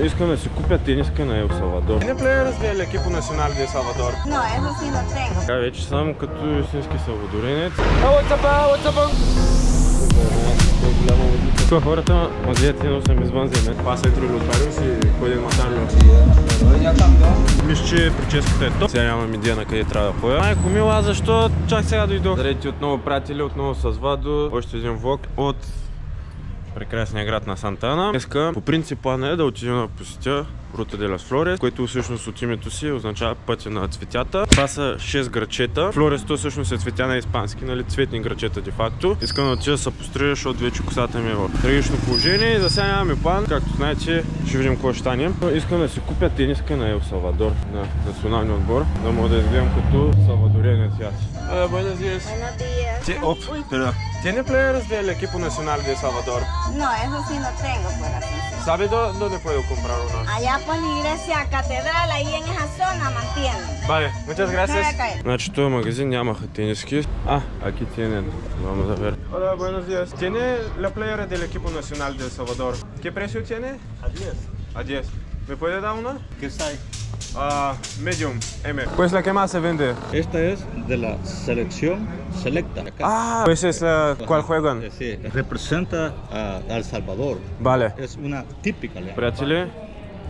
искам да си купя тениска на Ел Салвадор. Не плеерът del equipo nacional de Salvador. No, eso sí no tengo. Така вече съм като истински салвадоренец. Тук хората ма гледат едно съм извън земя. Паса е тролотариус и ходи на матарлио. Мисля, че прическата е топ. Сега нямам идея на къде трябва да ходя. Майко мила, защо чак сега дойдох? Зареди отново приятели, отново с Владо. Още един влог от прекрасния град на Санта Ана. Днеска по принцип плана е да отидем да посетя Рута де лас Флорес, което всъщност от името си означава пътя на цветята. Това са 6 грачета. Флорес то всъщност е цветя на испански, нали, цветни грачета де факто. Искам да отида да се пострия, защото вече косата ми е в трагично положение. За сега нямаме план. Както знаете, ще видим какво ще стане. Искам да си купя тениска на Ел Салвадор, на националния отбор, да мога да изгледам като салвадоренец аз. Buenos días. Buenos días. ¿Tiene players del equipo nacional de Salvador? No, eso sí no tengo, por así decirlo. ¿Sabe dónde puedo comprar uno? Allá por la iglesia catedral, ahí en esa zona mantienen. Vale, muchas gracias. Caer. Значи този магазин нямаха тениски. Aquí tienen. Vamos a ver. Hola, buenos días. ¿Tiene la playera del equipo nacional de El Salvador? ¿Qué precio tiene? A 10. A 10. ¿Me puede dar una? ¿Qué size? Medium, M. Pues la que más se vende. Esta es de la selección selecta. Acá. Pues es la cual juegan. Sí, representa a El Salvador. Vale. Es una típica. Приятели,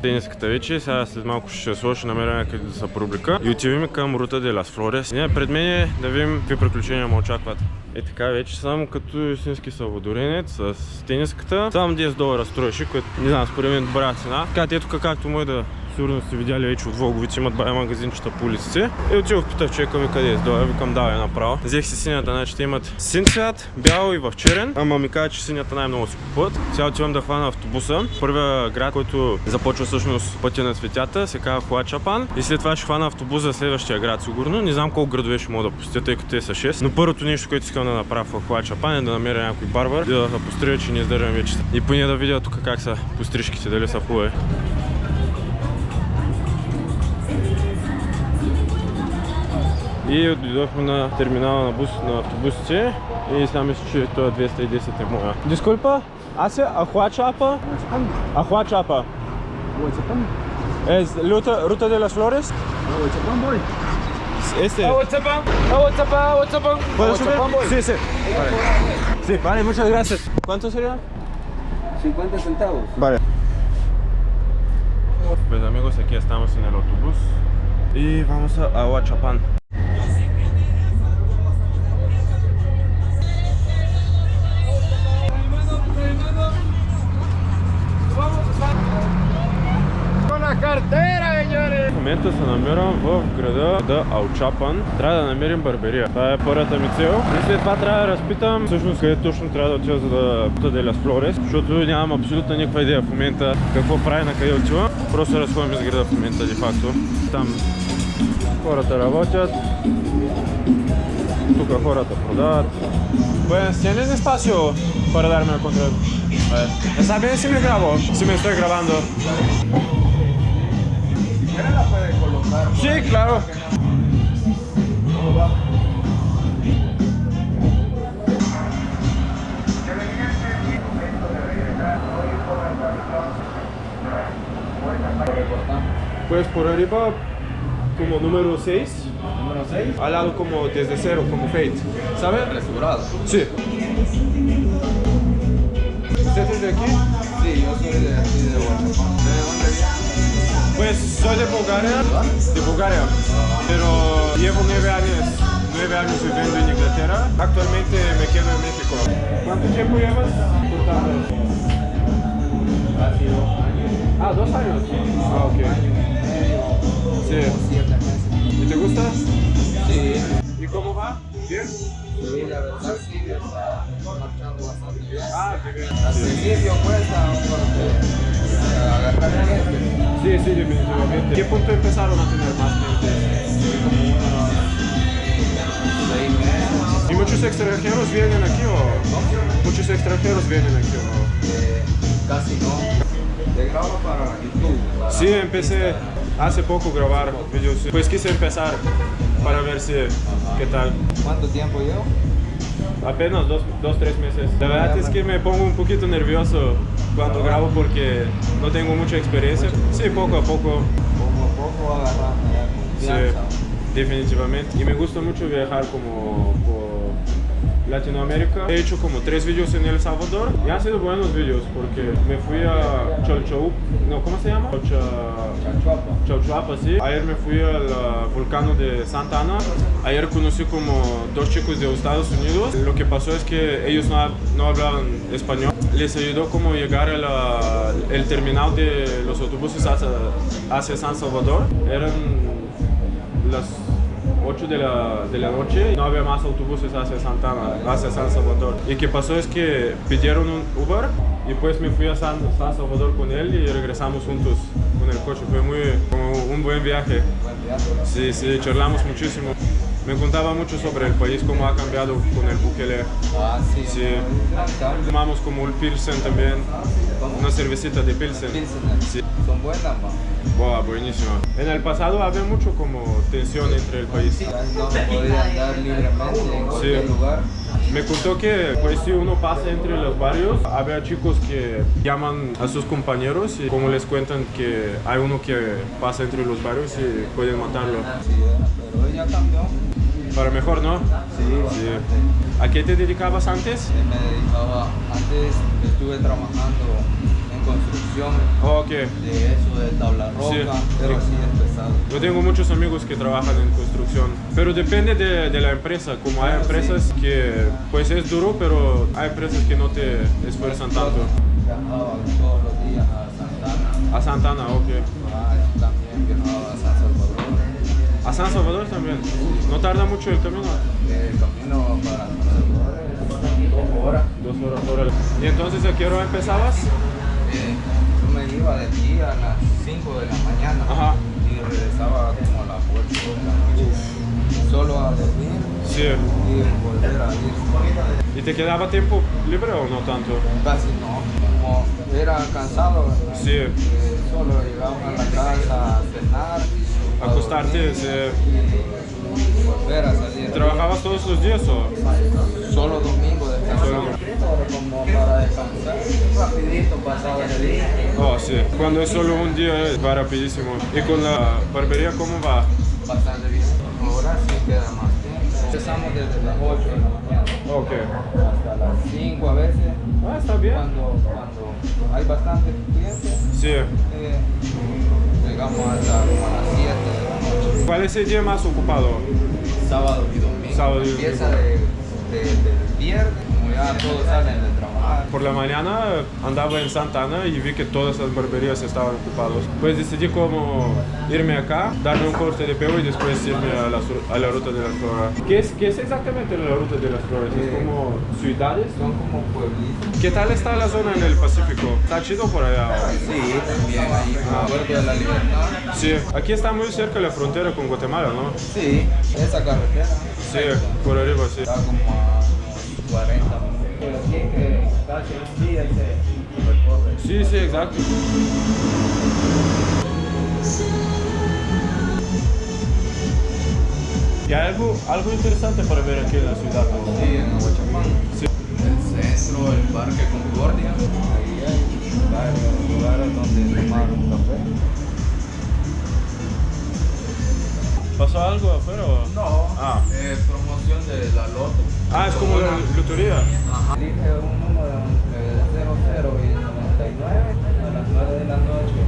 тениската вече, сега след малко ще сложа, намеря някъде да се публика и отиваме към Рута де лас Флорес. Пред мен е да видим какви приключения ме очакват. Е така, вече съм като истински салвадоренец с тениската. Само $10 струваше, което не знам, според мен добра цена. Така, ето както може да сигурно сте видяли вече от влоговите, имат бая магазинчета по улиците. И отидох, питах човека ми къде е $10, викам давай направо. Взех си синята, значи те имат син цвят, бял и в черен, ама ми каза, че синята най-много се купуват. Сега отивам да хвана автобуса. Първия град, който започва всъщност пътя на цветята, се казва Хуачапан. И след това ще хвана автобус за следващия град сигурно. Не знам колко градове ще мога да посетя, тъй като те са 6. Но първото нещо, което искам да направя в Хуачапан е да намеря някой барбар и да пострия, че не издържам вече. И поне да видя тук как са пострижките, дали са хубави. И дойдохме на терминала на автобусите и сега мисля, че това 210 е моя. Disculpa, hace Ahuachapa? Ahuachapa. Es Ruta de las Flores? Ahuachapán, boy. Este. Ahuachapán. ¿Puedo subir? Sí, sí. Vale. Sí, vale, muchas gracias. ¿Cuánto sería? 50 centavos. Vale. Pues amigos, aquí estamos en el autobús y vamos a Ahuachapán. В момента се намирам в града Аучапан. Трябва да намерим барберия. Това е първата ми цел. И след това трябва да разпитам всъщност къде точно трябва да отива, за да Рута де лас Флорес, защото нямам абсолютно никаква идея в момента какво прави, на къде отива. Просто разходим из града в момента, де факто. Там хората работят. Тук хората продават. Pues, ¿tienes espacio para darme el control? ¿Está bien si me grabo? Si me estoy grabando. La puede colocar. Sí, claro. Pues por arriba como número 6. Número 6. Al lado como desde cero, como fade. ¿Sabes? Restaurado. Sí. ¿Usted es de aquí? Sí, yo soy de aquí de Huachapán. ¿De dónde viene? Pues soy de Bulgaria, pero llevo 9 años viviendo en Inglaterra. Actualmente me quedo en México. ¿Cuánto tiempo llevas cortando? Hace 2 años. 2 años. Ok. Sí. 7 meses. ¿Y te gusta? Sí. ¿Y cómo va? ¿Bien? Sí, la verdad sí, está marchando bastante bien. Qué bien. Al principio cuesta porque agarrar gente. Sí, definitivamente. ¿Qué punto empezaron a tener más gente? Como unos 6 meses. ¿Y muchos extranjeros vienen aquí o? ¿Muchos extranjeros vienen aquí o no? Casi no. Te grabo para YouTube. Sí, empecé hace poco a grabar videos. Pues quise empezar para ver si qué tal. ¿Cuánto tiempo llevo? Apenas 2-3 meses. La verdad es que me pongo un poquito nervioso cuando grabo porque no tengo mucha experiencia. Sí, poco a poco. Poco a poco agarrando ya Sí, confianza. definitivamente. Y me gusta mucho viajar como por Latinoamérica. He hecho como 3 vídeos en El Salvador y han sido buenos vídeos porque me fui a Chalchauapa, no, ¿cómo se llama? Chalchuapa, sí. Ayer me fui al volcán de Santa Ana. Ayer conocí como 2 chicos de Estados Unidos. Lo que pasó es que ellos no hablaban español. Les ayudó como llegar el terminal de los autobuses hacia San Salvador. Eran las 8 de la noche y no había más autobuses hacia San Salvador. Y qué pasó es que pidieron un Uber y pues me fui a San Salvador con él y regresamos juntos con el coche. Fue como un buen viaje. Sí, sí, charlamos muchísimo. Me contaba mucho sobre el país, cómo ha cambiado con el Bukele. Ah, sí. Sí. Tomamos como un Pilsen también, una cervecita de Pilsen. Sí. Son buenas, man. Wow, buenísimo. En el pasado había mucho como tensión entre el país. No se podía andar libremente en cualquier lugar. Me contó que pues si uno pasa entre los barrios, había chicos que llaman a sus compañeros y como les cuentan que hay uno que pasa entre los barrios y pueden matarlo. Sí, pero ella cambió. Para mejor, ¿no? Sí. ¿A qué te dedicabas antes? Me dedicaba, antes estuve trabajando en construcción, Oh, ok. de eso, de tabla roca, Sí. pero así es pesado. Yo tengo muchos amigos que trabajan en construcción, pero depende de la empresa. Como hay empresas que pues es duro, pero hay empresas que no te esfuerzan tanto. Viajaba todos los días a Santana. A Santana, ok. También viajaba a San Salvador. A San Salvador también. No tarda mucho el camino. El camino para San Salvador es 2 horas. 2 horas, órale. ¿Y entonces a qué hora empezabas? Yo me iba de aquí a las 5 de la mañana. Ajá. Y regresaba como a las 8 de la noche. Solo a dormir Sí. y volver a ir. ¿Y te quedaba tiempo libre o no tanto? Casi no, como era cansado, Sí. solo llegaba a la casa a cenar, Acostarte, dormir sí. y volver a salir. ¿Trabajabas todos los días o? Solo domingo descansaba. Solo. Como para descansar, rapidito pasaba el día. Oh, sí. Cuando es solo un día va rapidísimo. ¿Y con la barbería cómo va? Bastante bien. Ahora sí queda más tiempo. Empezamos desde las 8 de la mañana Ok. hasta las 5 a veces. Ah, está bien. Cuando hay bastantes clientes, Sí. llegamos hasta como a las 7 de la noche. ¿Cuál es el día más ocupado? Sábado y domingo. Sábado y Empieza domingo. del viernes, como ya todos salen de trabajar. Por la mañana andaba en Santa Ana y vi que todas las barberías estaban ocupadas. Pues decidí como irme acá, darme un corte de pelo y después irme a la ruta de las flores. ¿Qué es exactamente la ruta de las flores? ¿Es como ciudades? Son como pueblitos. ¿Qué tal está la zona en el Pacífico? ¿Está chido por allá? Sí, también ahí por Puerto de la Libertad. Sí, aquí está muy cerca la frontera con Guatemala, ¿no? Sí, esa carretera. Sí, por arriba, sí. Está como a unos 40 minutos. Pero sí que casi un día se recorre. Sí, sí, exacto. ¿Y hay algo interesante para ver aquí en la ciudad? ¿No? Sí, en Aguachapán. Sí. El centro, el Parque Concordia. Ahí hay varios lugares donde tomar un café. ¿Pasó algo afuera o? No, Ah. promoción de la loto. Ah, es como la lotería. Ajá. Elige un número entre 00 y 99 a las 9 de la noche.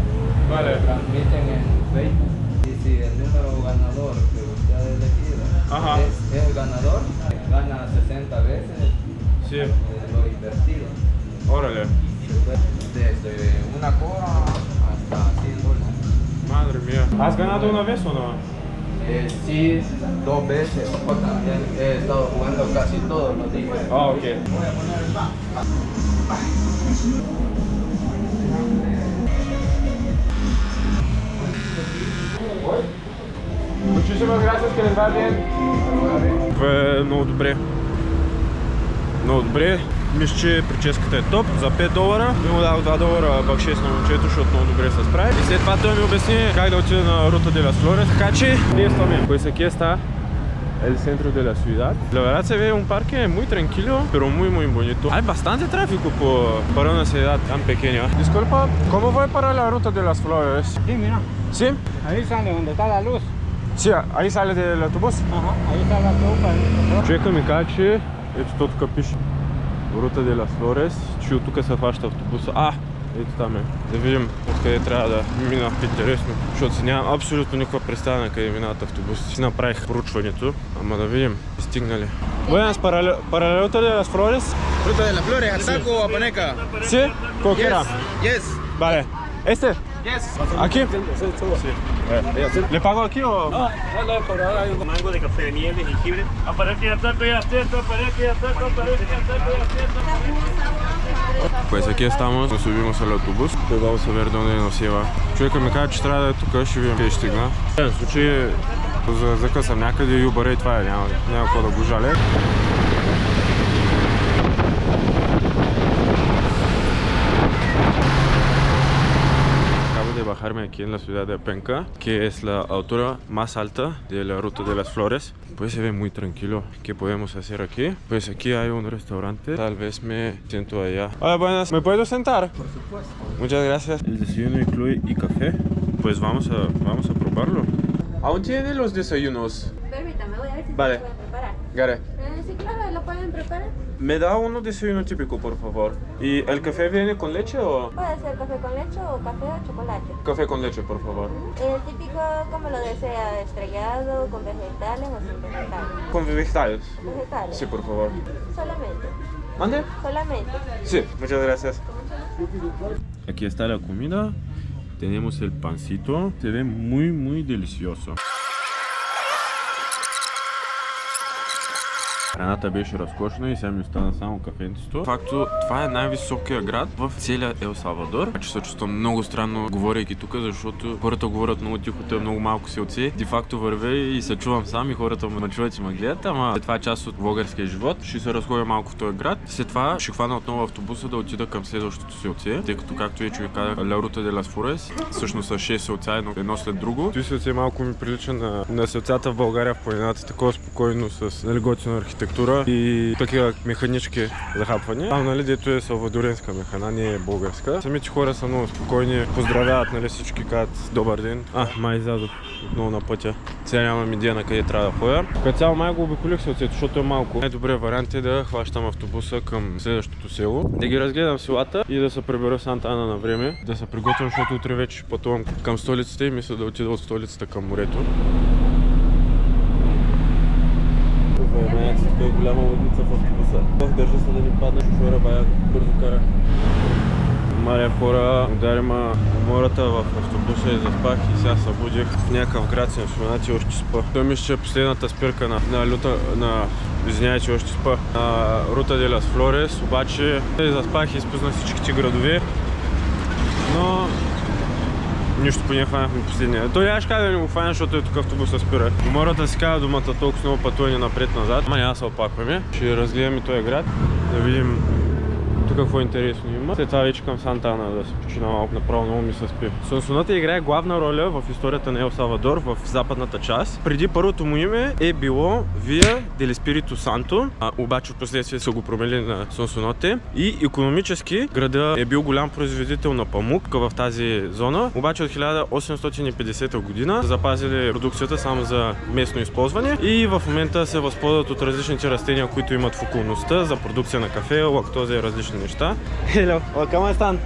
Vale. Transmiten en Facebook. Y si el número ganador que usted ha elegido Ajá. es el ganador, gana 60 veces Sí. lo invertido. Órale. Desde una cora hasta $100. Madre mía. ¿Has ganado una vez o no? Sí, 2 veces. Yo también he estado jugando casi todos los días. Ah, ok. Muchísimas gracias, que les va bien. Много добре. Мисля, че прическата е топ. За $5 ми му дал $2 бакшиш на момчето, защото много добре се справи. И след това той ми обясни как да отида на Рута де лас Флорес. Така че действаме. Pues aquí está el centro de la ciudad. La verdad se ve un parque muy tranquilo, pero muy bonito. Hay bastante tráfico para una ciudad tan pequeña. Disculpa, ¿cómo voy para la ruta de las flores? Sí, mira, ¿Sí? ahí sale donde está la luz. Sí, ahí sale del autobús. Ага, ahí está la trupa. Чекаме как ще... Ето тук пише Рута de las Flores. Че от тук се фаща автобуса. Ето там е. Да видим откъде трябва да мина. Интересно, защото си нямам абсолютно никаква представа на къде минават автобуси. Си направих поручването, ама да видим. Стигнали. Buenas, para la Ruta de las Flores. Ruta de las Flores, Altaco o Apaneca. ¿Sí? ¿Cualquiera? Yes. Vale. ¿Este? Yes. ¿Aquí? Sí. ¿Le pago aquí o...? Mango de café de miel, de jengibre. Aparece ya taco, ya atento, aparece ya taco, aparece ya taco, ya atento. Pues aquí estamos, nos subimos al autobús. Pues vamos a ver dónde nos lleva. Човека ми каза, че трябва да е тук, ще видим къде ще стигна. В случай, за закъсам някъде и Uber и това е, няма какво да го жаля. Bajarme aquí en la ciudad de Penca, que es la altura más alta de la Ruta de las Flores. Pues se ve muy tranquilo. ¿Qué podemos hacer aquí? Pues aquí hay un restaurante. Tal vez me siento allá. Hola, buenas. ¿Me puedo sentar? Por supuesto. Muchas gracias. El desayuno incluye y café. Pues vamos a probarlo. ¿Aún tienen los desayunos? Permítame, voy a ver si Vale. se pueden preparar. Gare. Sí, claro, lo pueden preparar. ¿Me da uno desayuno típico, por favor? ¿Y el café viene con leche o...? Puede ser café con leche o café o chocolate. Café con leche, por favor. El típico, como lo desea, estrellado, con vegetales o sin vegetales. Con vegetales. Vegetales. Sí, por favor. Solamente. ¿Mande? Solamente. Sí, muchas gracias. Aquí está la comida. Tenemos el pancito. Se ve muy delicioso. Храната беше разкошна и сега ми остана само кафенцето. Факто, това е най-високия град в целия Ел Салвадор. Че се чувствам много странно, говорейки тук, защото хората говорят много тихо, те много малко селци. Де факто вървя и се чувам сам и хората ме чуват и ме гледат, ама това е част от българския живот. Ще се разходя малко в този град. След това ще хвана отново автобуса да отида към следващото селце, тъй като, както вече ви казах, La Ruta de las Flores всъщност са 6 селца, едно след друго. Това селце малко ми прилича на селцата в България в планината, такова спокойно с готина архитектура и такива механички за хапване. Там, нали, дето е салвадоренска механа, не е българска. Самите хора са много спокойни, поздравяват, нали, всички казват добър ден. Май излязох отново на пътя. Сега нямам идея на къде трябва да ходя. Като цяло май го обиколих селцето, защото е малко. Най-добрият вариант е да хващам автобуса към следващото село, да ги разгледам селата и да се прибера в Санта Ана на време, да се приготвям, защото утре вече пътувам към столицата и мисля да отида от столицата към морето. Тук е голяма лудница в автобуса. Държа се да ни падне, шофьора бая бързо кара. Мария хора, ударима умората в автобуса и заспах и сега събудих в някакъв град си на споменати и още спа. Той мисля, че е последната спирка извинявайте, още спа, на Рута de las Flores, обаче заспах и изпуснах всичките градове, но нищо по не хванахме последния. Той аз как да не го хвана, защото е тук автобуса спира. Умората си казва думата толкова много пътуване напред-назад. Ама няма се опакваме. Ще разгледаме този град, да видим тук какво интересно има. След това вече към Санта Ана да се почина малко, направо много ми се спи. Сонсоната играе главна роля в историята на Ел Салвадор в западната част. Преди първото му име е било Via del Espíritu Santo, обаче в последствие са го променили на Сонсоноте. И икономически града е бил голям производител на памук в тази зона, обаче от 1850 година запазили продукцията само за местно използване и в момента се възползват от различните растения, които имат в околността за продукция на кафе, лактоза и различни неща. Hello, ¿cómo están?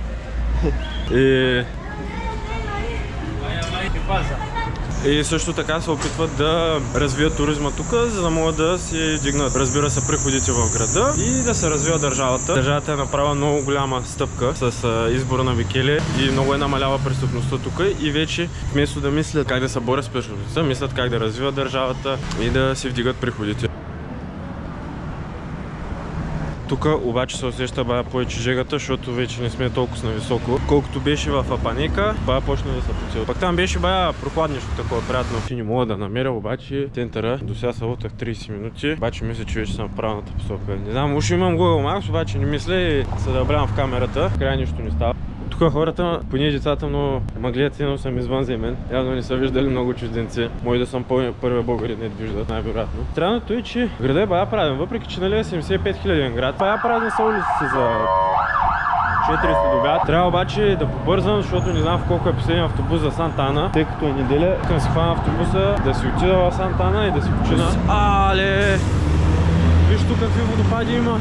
И също така се опитват да развият туризма тук, за да могат да си дигнат, разбира се, приходите в града и да се развива държавата. Държавата е направила много голяма стъпка с избора на Букеле и много е намалява престъпността тук и вече вместо да мислят как да се борят с престъпността, мислят как да развиват държавата и да си вдигат приходите. Тук обаче се усеща бая повече жегата, защото вече не сме толкова нависоко. Колкото беше в Апанека, бая почна да се потил. Пак там беше бая прохладнешко, такова приятно. Ще не мога да намеря, обаче центъра до сега се лутах 30 минути. Обаче мисля, че вече съм в правилната посока. Не знам, уж имам Google Maps, обаче не мисля и се дъблям в камерата. Край нищо не става. Тук хората, поне децата, но гледат, но съм извънземен. Явно не са виждали много чужденци. Може да съм първия българин, не виждат, най-вероятно. Странното е, че града е бая празен, въпреки че нали е 75 000 град. Бая празни са улиците за 4 до обяд. Трябва обаче да побързам, защото не знам в колко е последния автобус за Санта Ана, тъй като е неделя. Искам си хвана автобуса, да си отида в Санта Ана и да си почина. Але! Виж тук какви водопади има.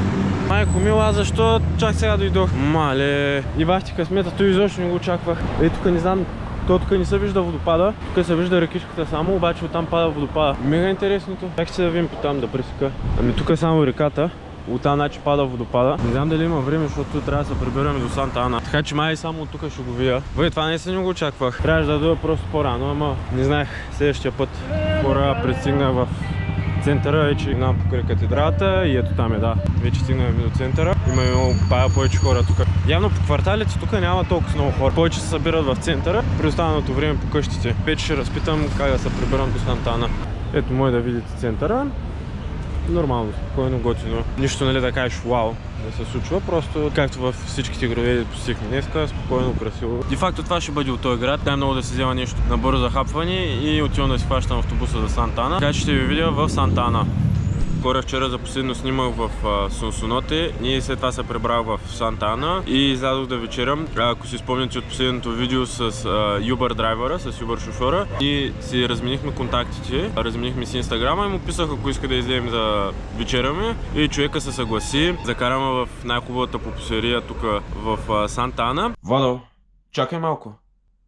Майко мила, защо чак сега дойдох? Мале! И бахти късмета, той изобщо не го очаквах. Ей, тук не знам, тук не се вижда водопада. Тук се вижда рекичката само, обаче оттам пада водопада. Мега интересното. Как ще да видим по там да пресека? Ами тук е само реката. Оттам начи пада водопада. Не знам дали има време, защото трябва да се прибираме до Санта Ана. Така че май само от тук ще го видя. Бе, това не се не го очаквах. Трябваше да дойда просто по-рано, ама не знаех следващия път. Хора, пристигнах в центъра, вече минавам покрай катедралата и ето там е, да. Вече стигнахме до центъра. Има много повече хора тук. Явно по кварталите тук няма толкова много хора. Повече се събират в центъра, при останалото време по къщите. Вече ще разпитам как да се прибирам до Санта Ана. Ето може да видите центъра. Нормално, спокойно, готино. Нищо нали да кажеш вау да се случва, просто както във всичките градове посетихме днеска, спокойно, красиво. Де факто това ще бъде от този град. Дай много да се взема нещо набързо за хапване и отивам да си хващам автобуса за Санта Ана. Така че ще ви видя в Санта Ана. Хора, вчера за последно снимах в Сонсоноте и след това се прибрах в Санта Ана и излязох да вечерям. Ако си спомняте от последното видео с Uber драйвера, с Uber шофьора, и си разменихме контактите, разменихме си инстаграма и му писах ако иска да излезем за вечеряме и човека се съгласи. Закараме в най-хубавата попусерия тук в Санта Ана. Владо, чакай малко.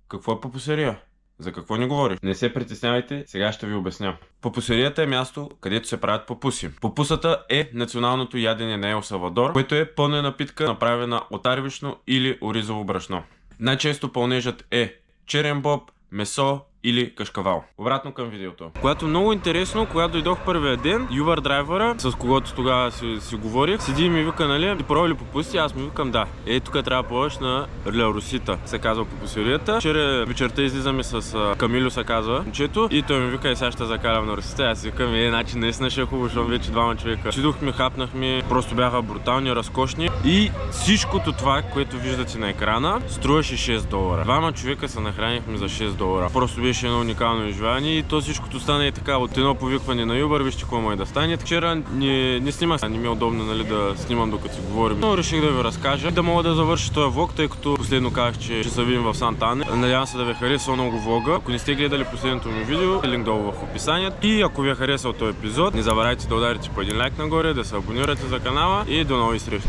Какво е попусерия? За какво ни говориш? Не се притеснявайте, сега ще ви обясня. Попусерията е място, където се правят попуси. Попусата е националното ядене на Ел Салвадор, което е пълна напитка, направена от арвишно или оризово брашно. Най-често пълнежът е черен боб, месо или кашкавал. Обратно към видеото. Когато много интересно, когато дойдох първия ден, Uber драйвера, с когото тогава си говорих, седи и ми вика, нали, пробва ли попуси? Аз му викам да. Ей, тук трябва да пробваш на Ля Русита, се казва попусерията. Вчера вечерта излизаме с Камилю, се казва момчето, и той ми вика, сега ще закарам на Русита. Аз викам, значи наистина ще е хубаво, защото вече двама човека. Чидохме, хапнахме, просто бяха брутални, разкошни и всичкото това, което виждате на екрана, струваше $6. Двама човека се нахранихме за $6. Просто беше едно уникално изживяване и то всичкото стана и така от едно повикване на Uber, вижте какво може да стане. Вчера не снимах, не ми е удобно, нали, да снимам докато си говорим, но реших да ви разкажа, да мога да завърша този влог, тъй като последно казах, че ще се видим в Санта Ана. Надявам се да ви е харесал много влога. Ако не сте гледали последното ми видео, линк долу в описанието. И ако ви е харесал този епизод, не забравяйте да ударите по един лайк нагоре, да се абонирате за канала и до нови срещи!